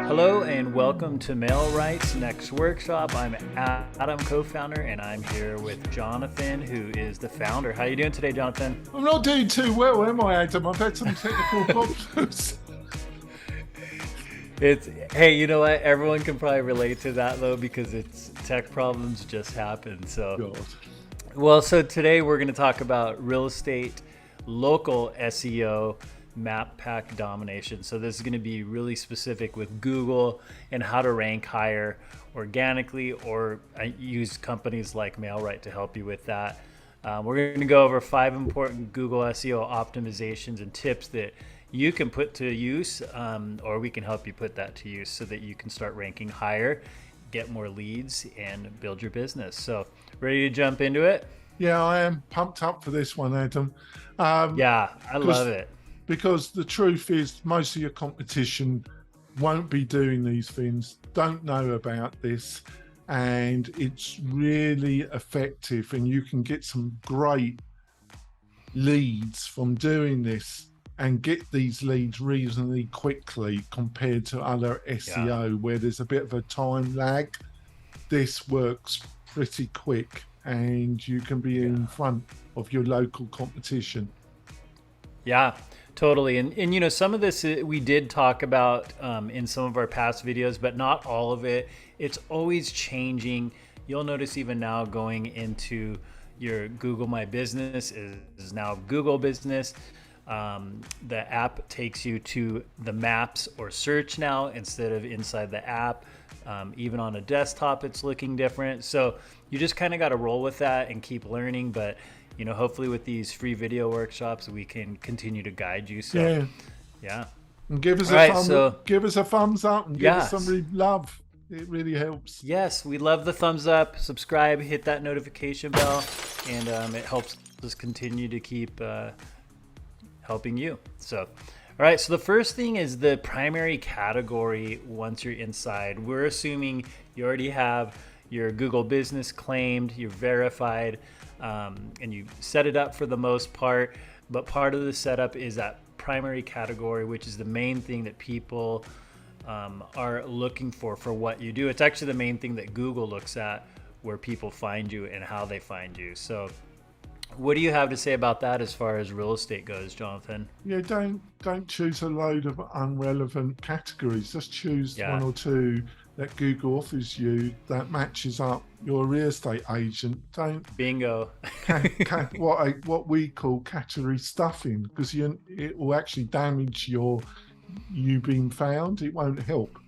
Hello and welcome to Mail Rights Next Workshop. I'm Adam, co-founder, and I'm here with Jonathan, who is the founder. How are you doing today, Jonathan? I'm not doing too well, am I, Adam? I've had some technical problems. Hey, you know what? Everyone can probably relate to that though, because it's tech problems just happen. So today we're going to talk about real estate, local SEO, map pack domination. So this is going to be really specific with Google and how to rank higher organically, or use companies like MailRight to help you with that. We're going to go over 5 important Google SEO optimizations and tips that you can put to use, or we can help you put that to use so that you can start ranking higher, get more leads, and build your business. So ready to jump into it? Yeah, I am pumped up for this one, Adam. Yeah, I love it. Because the truth is, most of your competition won't be doing these things, don't know about this, and it's really effective, and you can get some great leads from doing this and get these leads reasonably quickly compared to other SEO where there's a bit of a time lag. This works pretty quick and you can be in front of your local competition. Yeah, totally. And you know, some of this we did talk about in some of our past videos, but not all of it. It's always changing. You'll notice even now going into your Google My Business is now Google Business. The app takes you to the maps or search now instead of inside the app. Even on a desktop, it's looking different. So you just kind of got to roll with that and keep learning. But you know, hopefully with these free video workshops, we can continue to guide you. So yeah. And give us give us a thumbs up and give us some love. It really helps. Yes, we love the thumbs up. Subscribe, hit that notification bell, and it helps us continue to keep helping you. So, all right, so the first thing is the primary category. Once you're inside, we're assuming you already have your Google business claimed, you're verified, and you set it up for the most part. But part of the setup is that primary category, which is the main thing that people are looking for what you do. It's actually the main thing that Google looks at, where people find you and how they find you. So what do you have to say about that as far as real estate goes, Jonathan? Yeah, don't choose a load of unrelevant categories. Just choose one or two that Google offers you that matches up. You're a real estate agent. Don't bingo what we call category stuffing, because it will actually damage you being found. It won't help.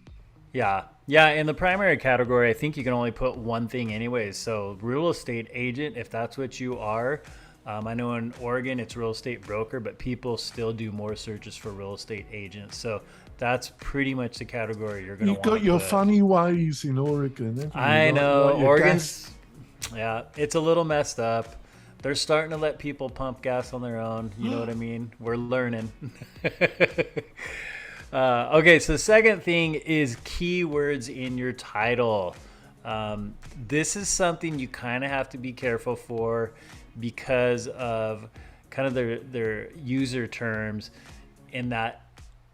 Yeah, in the primary category, I think you can only put one thing anyways. So real estate agent, if that's what you are. I know in Oregon it's real estate broker, but people still do more searches for real estate agents. So that's pretty much the category you're going to want. You've got your funny ways in Oregon. I know. Oregon's, it's a little messed up. They're starting to let people pump gas on their own. You know what I mean? We're learning. Okay, so the second thing is keywords in your title. This is something you kind of have to be careful for because of kind of their user terms, in that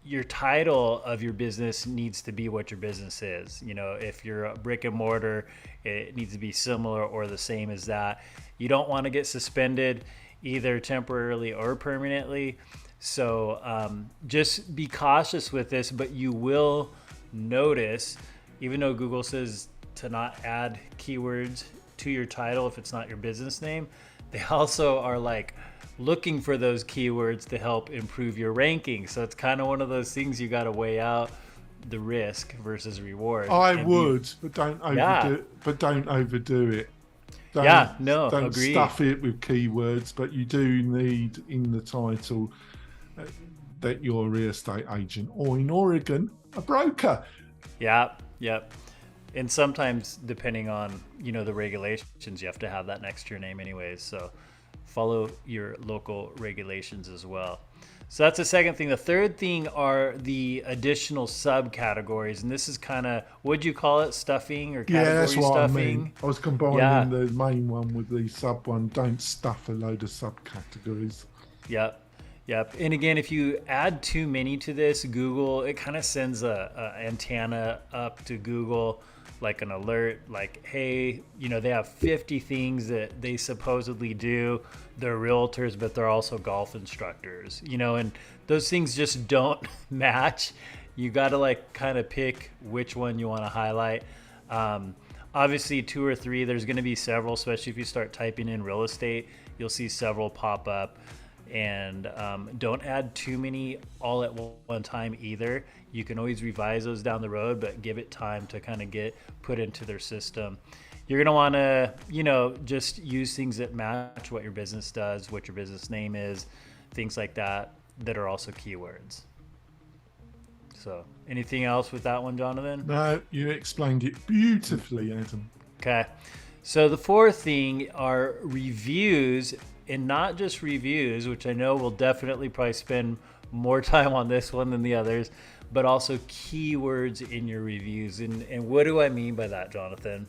your title of your business needs to be what your business is. You know, if you're a brick and mortar, it needs to be similar or the same as that. You don't want to get suspended either temporarily or permanently. So just be cautious with this, but you will notice, even though Google says to not add keywords to your title if it's not your business name, they also are like looking for those keywords to help improve your ranking. So it's kind of one of those things you got to weigh out the risk versus reward. But don't overdo it. Don't stuff it with keywords, but you do need in the title that you're a real estate agent, or in Oregon, a broker. Yep. And sometimes, depending on, you know, the regulations, you have to have that next to your name anyways. So follow your local regulations as well. So that's the second thing. The third thing are the additional subcategories. And this is kind of, what'd you call it? Stuffing or category that's what stuffing? I mean. I was combining the main one with the sub one. Don't stuff a load of subcategories. Yep. Yep. And again, if you add too many to this, Google, it kind of sends a antenna up to Google, like an alert, like, hey, they have 50 things that they supposedly do. They're realtors, but they're also golf instructors, and those things just don't match. You got to like kind of pick which one you want to highlight. Obviously, 2 or 3, there's going to be several, especially if you start typing in real estate, you'll see several pop up. And don't add too many all at one time either. You can always revise those down the road, but give it time to kind of get put into their system. You're going to want to, just use things that match what your business does, what your business name is, things like that are also keywords. So anything else with that one, Jonathan? No, you explained it beautifully, Adam. Okay. So the fourth thing are reviews, and not just reviews, which I know we'll definitely probably spend more time on this one than the others, but also keywords in your reviews. And what do I mean by that, Jonathan?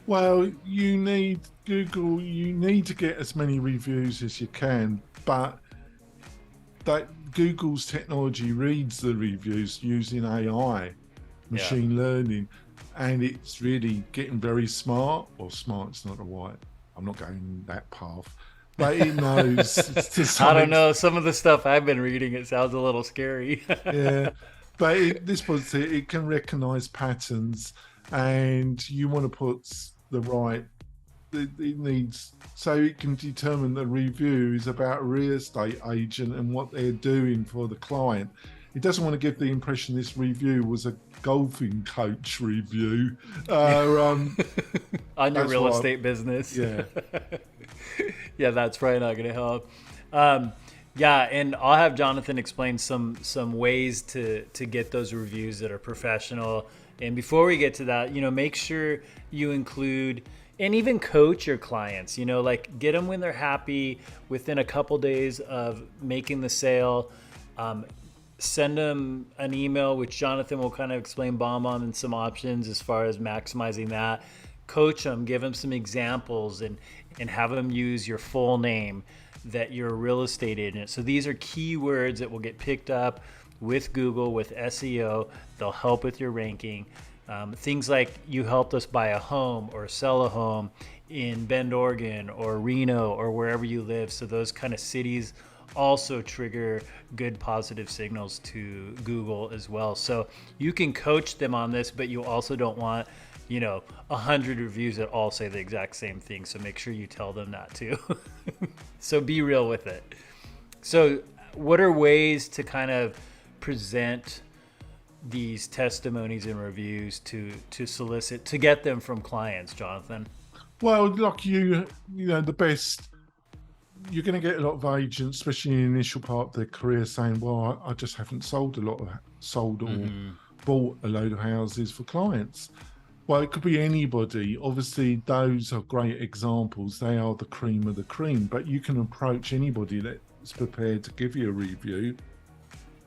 Well, you need to get as many reviews as you can, but that Google's technology reads the reviews using AI, machine learning, and it's really getting very smart. Or smart's not a right. I'm not going that path. But it knows. I don't know. Some of the stuff I've been reading, it sounds a little scary. Yeah. But it can recognize patterns, and you want to put the right, it needs, so it can determine the review is about a real estate agent and what they're doing for the client. It doesn't want to give the impression this review was a golfing coach review. On your real estate business. Yeah. Yeah, that's probably not going to help. And I'll have Jonathan explain some ways to get those reviews that are professional. And before we get to that, make sure you include and even coach your clients, like get them when they're happy within a couple days of making the sale. Send them an email, which Jonathan will kind of explain BombBomb and some options as far as maximizing that. Coach them, give them some examples, and have them use your full name, that you're a real estate agent. So these are keywords that will get picked up with Google, with SEO. They'll help with your ranking. Things like you helped us buy a home or sell a home in Bend, Oregon, or Reno, or wherever you live. So those kind of cities also trigger good positive signals to Google as well. So you can coach them on this, but you also don't want 100 reviews that all say the exact same thing. So make sure you tell them that too. So be real with it. So what are ways to kind of present these testimonies and reviews to solicit, to get them from clients, Jonathan? Well, like the best, you're going to get a lot of agents, especially in the initial part of their career, saying, well, I just haven't sold or bought a load of houses for clients. Well, it could be anybody. Obviously, those are great examples. They are the cream of the cream. But you can approach anybody that's prepared to give you a review,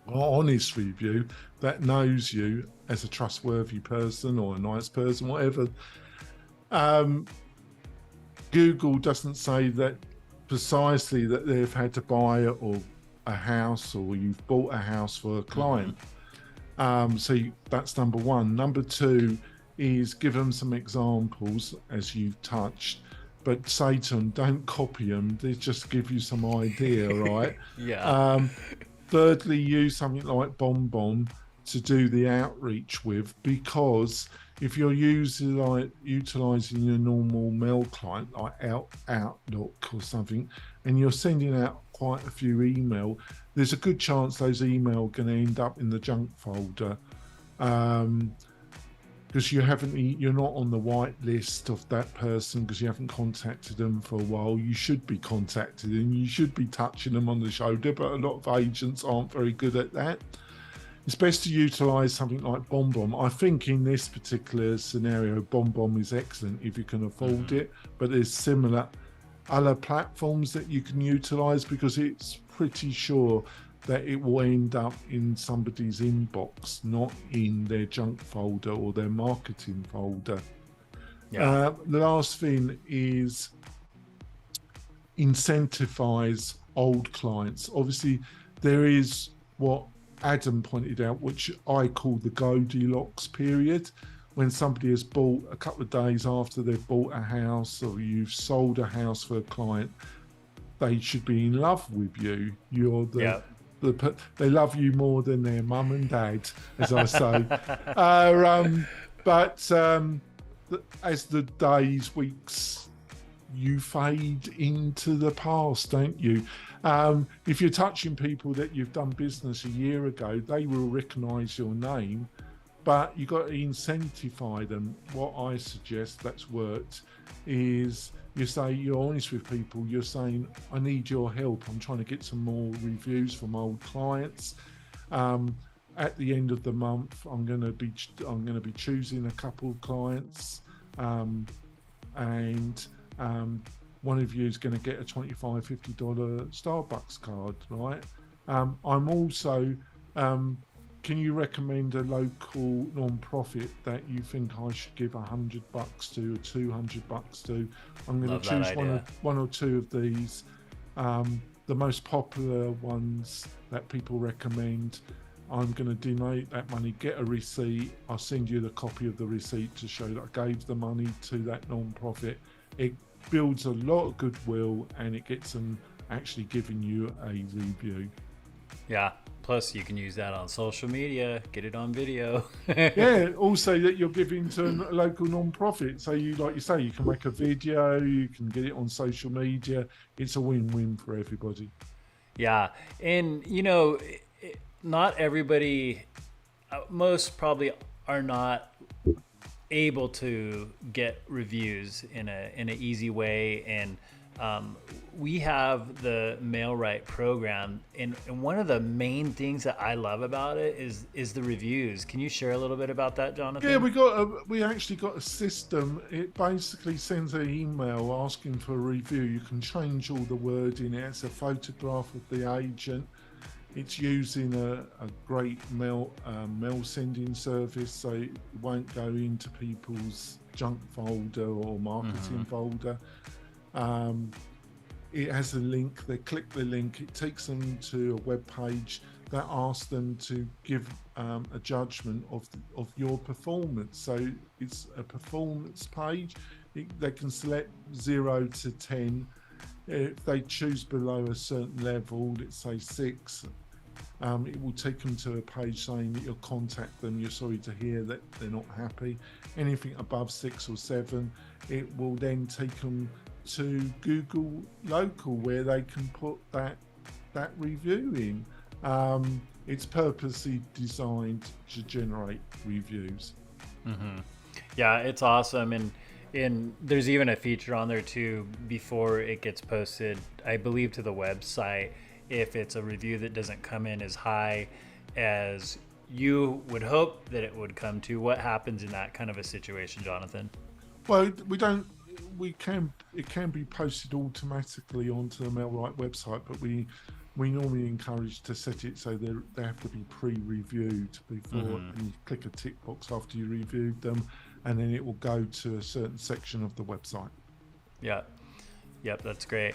an honest review, that knows you as a trustworthy person or a nice person, whatever. Google doesn't say that precisely that they've had to buy a house or you've bought a house for a client. So that's number one. Number two is give them some examples as you've touched, but say to them, don't copy them. They just give you some idea, right? Yeah. Thirdly, use something like BombBomb to do the outreach with, because if you're utilizing your normal mail client like Outlook or something, and you're sending out quite a few email, there's a good chance those email are going to end up in the junk folder, because you're not on the white list of that person because you haven't contacted them for a while. You should be contacted and you should be touching them on the shoulder, but a lot of agents aren't very good at that. It's best to utilize something like BombBomb. I think in this particular scenario, BombBomb is excellent if you can afford it, but there's similar other platforms that you can utilize, because it's pretty sure that it will end up in somebody's inbox, not in their junk folder or their marketing folder. The last thing is incentivize old clients. Obviously, there is what Adam pointed out, which I call the Goldilocks period, when somebody has bought a couple of days after they've bought a house or you've sold a house for a client. They should be in love with you. You're they love you more than their mum and dad, as I say. But as the days, weeks, you fade into the past, don't you? If you're touching people that you've done business a year ago, they will recognise your name, but you've got to incentivize them. What I suggest that's worked is you say, you're honest with people, you're saying, I need your help. I'm trying to get some more reviews from old clients. At the end of the month, I'm going to be choosing a couple of clients, and one of you is going to get a $25, $50 Starbucks card, right? I'm also, can you recommend a local non-profit that you think I should give $100 to or $200 to? I'm going to choose one or two of these. The most popular ones that people recommend, I'm going to donate that money, get a receipt. I'll send you the copy of the receipt to show that I gave the money to that non-profit. It builds a lot of goodwill and it gets them actually giving you a review. Yeah. Plus, you can use that on social media, get it on video. Yeah, also that you're giving to a local non-profit. So you, like you say, you can make a video, you can get it on social media. It's a win-win for everybody. Yeah. And, you know, not everybody, most probably are not able to get reviews in an easy way. And we have the MailRight program, and one of the main things that I love about it is the reviews. Can you share a little bit about that, Jonathan? Yeah, we actually got a system. It basically sends an email asking for a review. You can change all the wording. It's a photograph of the agent. It's using a great mail sending service, so it won't go into people's junk folder or marketing folder. It has a link. They click the link. It takes them to a web page that asks them to give a judgment of your performance. So it's a performance page. They can select 0 to 10. If they choose below a certain level, let's say 6, it will take them to a page saying that you'll contact them. You're sorry to hear that they're not happy. Anything above 6 or 7, it will then take them to Google Local, where they can put that review in. It's purposely designed to generate reviews. Mm-hmm. Yeah, it's awesome. And there's even a feature on there too, before it gets posted, I believe, to the website. If it's a review that doesn't come in as high as you would hope that it would come to, what happens in that kind of a situation, Jonathan? Well, it can be posted automatically onto the MailRight website, but we normally encourage to set it so they have to be pre-reviewed before, and you click a tick box after you reviewed them, and then it will go to a certain section of the website. Yeah. Yep, that's great.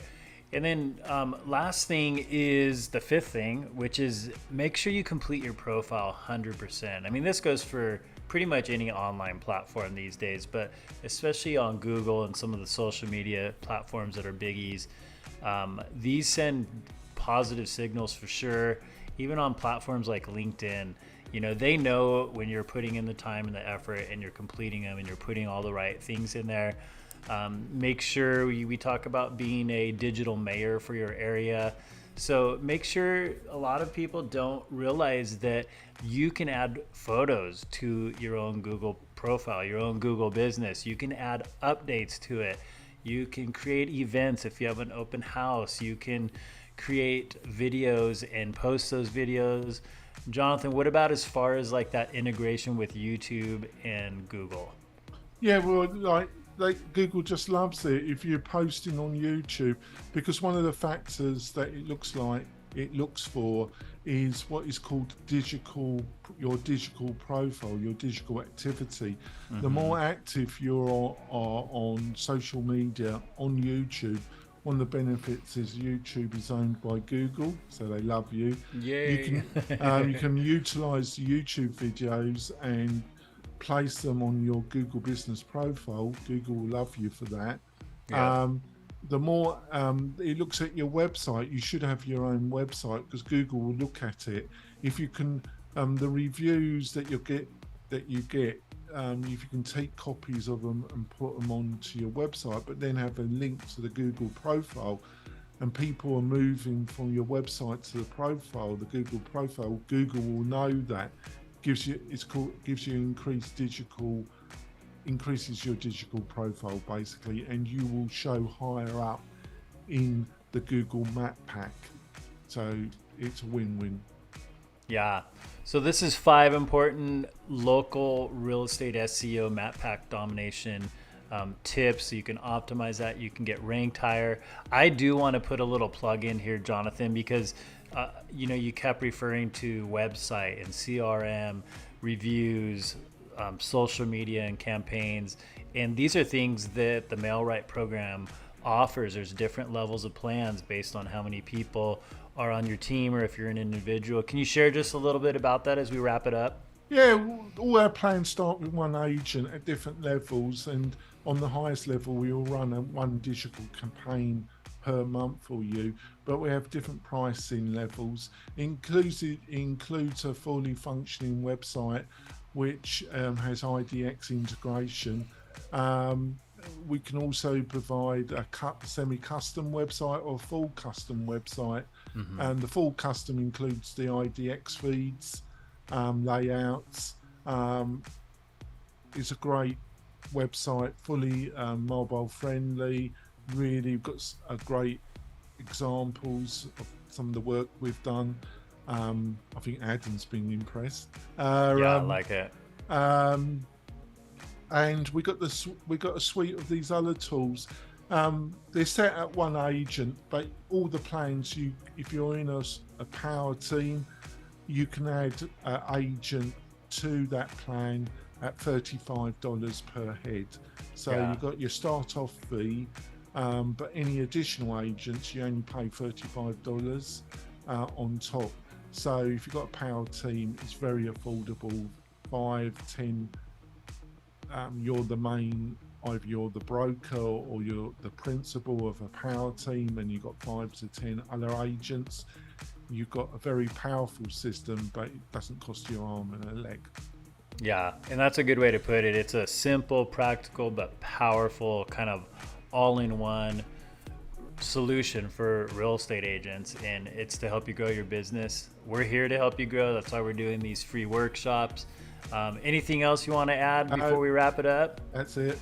And then last thing is the fifth thing, which is make sure you complete your profile 100%. I mean, this goes for pretty much any online platform these days, but especially on Google and some of the social media platforms that are biggies. These send positive signals for sure. Even on platforms like LinkedIn, you know, they know when you're putting in the time and the effort and you're completing them and you're putting all the right things in there. Make sure we talk about being a digital mayor for your area. So make sure, a lot of people don't realize that you can add photos to your own Google profile, your own Google business. You can add updates to it. You can create events if you have an open house. You can create videos and post those videos. Jonathan, what about as far as like that integration with YouTube and Google? Yeah, well, Google just loves it if you're posting on YouTube, because one of the factors that it looks for is what is called your digital profile, your digital activity. The more active you are on social media, on YouTube, one of the benefits is YouTube is owned by Google, so they love you. Yay. You can utilize the YouTube videos and place them on your Google business profile. Google will love you for that. Yeah. The more it looks at your website, you should have your own website because Google will look at it. If you can, the reviews that you get, if you can take copies of them and put them onto your website, but then have a link to the Google profile, and people are moving from your website to the profile, the Google profile, Google will know that. Gives you increases your digital profile basically, and you will show higher up in the Google map pack. So it's a win-win. Yeah. So this is 5 important local real estate SEO map pack domination tips. So you can optimize that. You can get ranked higher. I do want to put a little plug in here, Jonathan, because you kept referring to website and CRM, reviews, social media and campaigns. And these are things that the MailRight program offers. There's different levels of plans based on how many people are on your team or if you're an individual. Can you share just a little bit about that as we wrap it up? Yeah, all our plans start with one agent at different levels, and on the highest level we will run one digital campaign per month for you, but we have different pricing levels. Includes a fully functioning website which has IDX integration. We can also provide a semi-custom website or full custom website. Mm-hmm. And the full custom includes the IDX feeds, layouts. It's a great website, fully mobile friendly. Really got a great examples of some of the work we've done. I think Adam's been impressed. I like it. And we got a suite of these other tools. They're set at one agent, but all the plans, if you're in a power team, you can add an agent to that plan at $35 per head. So you've got your start off fee, but any additional agents, you only pay $35 on top. So if you've got a power team, it's very affordable. 5, 10. You're the main, either you're the broker or you're the principal of a power team, and you've got 5 to 10 other agents. You've got a very powerful system, but it doesn't cost you an arm and a leg. Yeah, and that's a good way to put it. It's a simple, practical, but powerful kind of all-in-one solution for real estate agents, and it's to help you grow your business. We're here to help you grow. That's why we're doing these free workshops. Anything else you want to add before we wrap it up? That's it.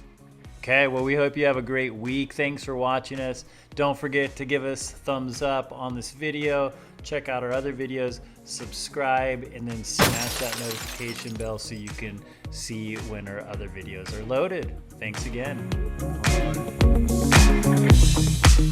Okay, well, we hope you have a great week. Thanks for watching us. Don't forget to give us a thumbs up on this video. Check out our other videos, subscribe, and then smash that notification bell so you can see when our other videos are loaded. Thanks again. Bye.